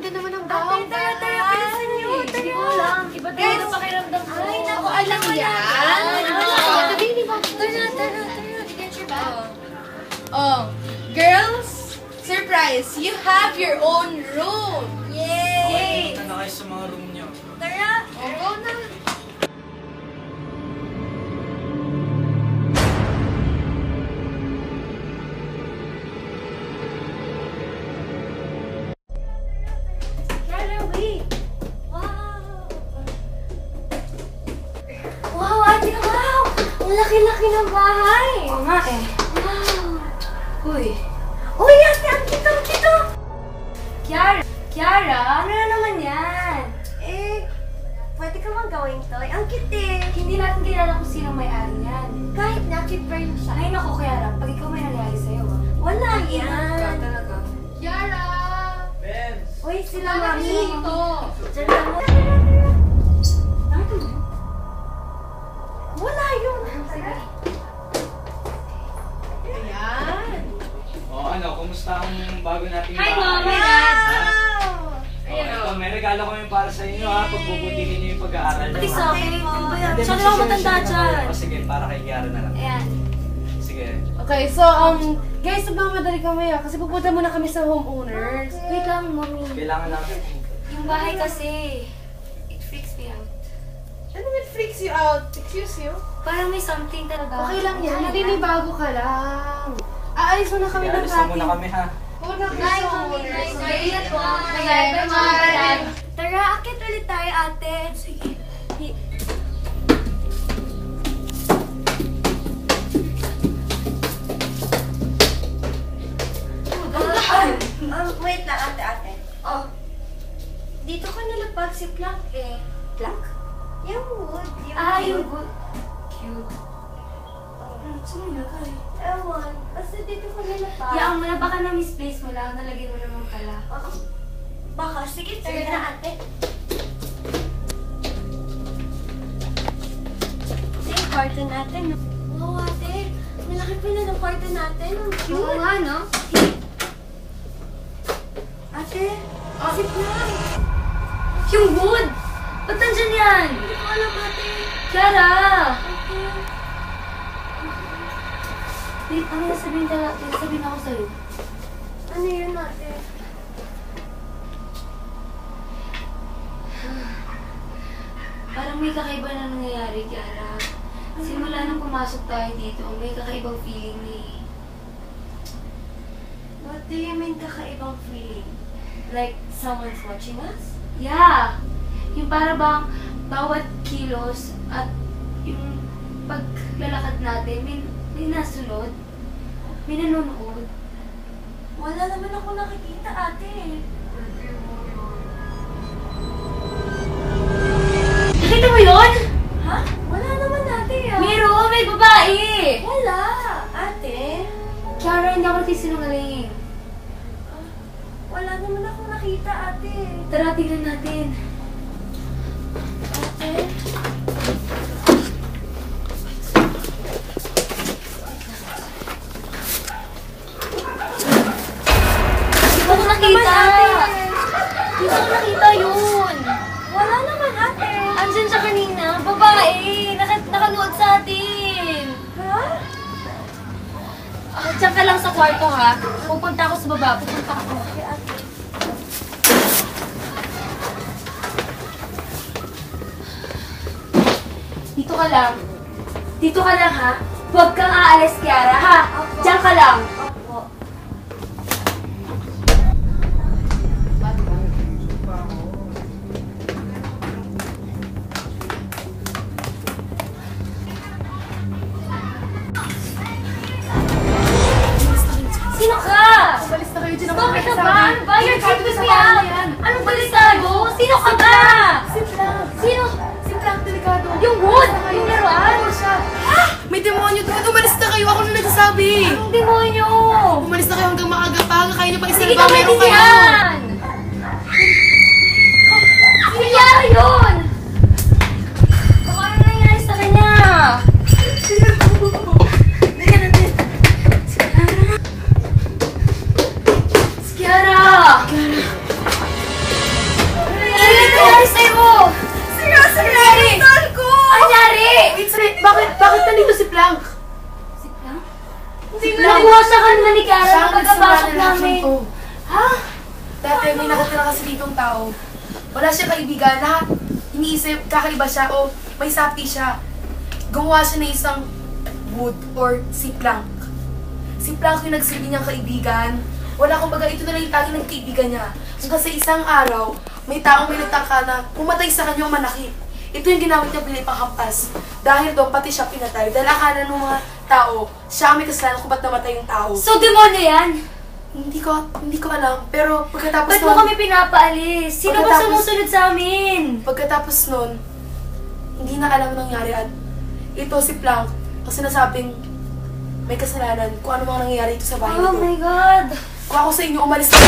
ganda naman ang bahay. Tara, bilisan niyo. Hindi ko lang. Iba talaga pakiramdam ko. Ay, naku, alam mo yan. Tara. Get your bag. Oh, girls, surprise! You have your own room! Yay! Punta na kayo sa mga room nyo. Tara. Go na! Clara, wait. Wow, ate, wow! Ang laki-laki ng bahay! Oo nga eh. Wow! Uy, ate, ang cute! Kiara? Ano na naman yan? Pwede ka bang gawing to? Ang cute eh! Hindi natin kilala kung sino may-ari yan. Kahit na, cute pa rin siya. Ay, naku, Kiara. Pag ikaw may nangyari sa'yo, ah. Wala yan! Talaga. Yara! Benz! Uy, sila Wala mami! dito! Diyan lang mo. Wala yun! Sige. Ayan! Oh, ano, kumusta ang bago nating Hi, bahay? Mom! Hi, Dad! Oh, ito, may regalo kami para sa inyo ha, pagbubutihin niyo yung pag-aaral Pati niyo. sa akin. Ano ba yan? Hindi, Siya na lang matanda magsisharing na dyan. kayo. O sige, para kay Kiara na lang. Ayan. Sige. Okay, so, guys, magmamadali kami kasi pupunta muna kami sa homeowners. Wait lang, Mommy. Kailangan natin. Yung bahay kasi, it freaks me out. Ano it freaks you out? Excuse you? Parang may something talaga. Okay lang yan, naninibago ka lang. Aalis muna kami ng Alis na muna ating... kami ha. Muna kami Bye, sa Mommy. homeowners. Bye. Ingat po. Bye, Bye. Tara, akit ulit tayo, ate. Sige. Wait lang, ate. Oh. Dito ka nalapag si Plank eh. Plank? Yung wood. Yung good. Cute. Saan mo nilagay? Ewan. Basta dito ka nalapag. Yaan mo na, baka na-misplace mo lang. Nalagyan mo naman pala. Oo. Baka. Sige, tara na, ate. Ito yung kwarto natin. Wow, ate. Malaki pa na ng kwarto natin. Ang cute. Oo nga, no? Ate, isip na. Yung wood! Ba't nandyan yan? Hindi ko alam, ate. Kiara! Ate. Wait, ano sabihin ako sa'yo? Ano yun, ate? Parang may kakaiba na nangyayari, Kiara. Simula nung pumasok tayo dito, may kakaibang feeling eh. What do you mean kakaibang feeling? Like someone's watching us? Yeah! Yung para bang bawat kilos at yung paglalakad natin, may nasunod, may nanonood. Wala naman ako nakikita, ate. Nakita mo yun? Ha? Wala naman, ate. Meron! May babae! Wala, ate. Kiara, hindi ako nagsisinungaling. Wala naman ako nakita, ate. Tara, tingnan natin. Ate? Hindi ko nakita! Hindi ko nakita yun! Wala naman, ate. Andyan siya kanina, babae! Nakanood sa atin! Ha? Diyan ka lang sa kwarto ha. Pupunta ako sa baba. Pupunta ako. Okay, ate. Dito ka lang. Dito ka lang ha. Huwag kang aalis, Kiara ha. Opo. Diyan ka lang. Opo. Sino ka? Umalis na kayo dyan. Bakit ka ba? Ano ba? You're creeping me out. Anong balisado? Sino ka ba? Sino? Si Frank, delikado. Yung wood! Yung laruan? May demonyo doon. Umalis na kayo. Ako na nagsasabi. Anong demonyo? Umalis na kayo hanggang maaga pa. Kaya niyo pa Hindi isalba. ka Meron kayo. maintindihan! Nangyari yun! Baka ano nangyari sa kanya? Kiara! naman ni Kiara Siya sa ang pagkapasok nagsimula ng namin. action to. Ha? Dati may nakatira kasi ditong tao. Wala siya kaibigan. Lahat iniisip, kakaiba siya o may sapi siya. Gumawa siya ng isang wood or si Plank. Si Plank yung nagsilbi niyang kaibigan. Wala, kumbaga, ito na lang yung tanging ng kaibigan niya. Kasi isang araw, may taong may nagtangka na pumatay sa kanya o manakit. Ito yung ginamit niya bilang panghampas. Dahil doon, pati siya pinatay. Dahil akala ng mga tao, siya ang may kasalanan kung ba't namatay yung tao. So, demonyo yan? Hindi ko alam. Pero pagkatapos Ba't mo kami pinapaalis? Sino ba Pagkatapos- sumusunod sa amin? Pagkatapos nun, hindi na alam nangyari at ito si Plank kasi nasabing may kasalanan kung ano mga nangyayari ito sa bahay Oh nito. my God! Kung ako sa inyo, umalis na.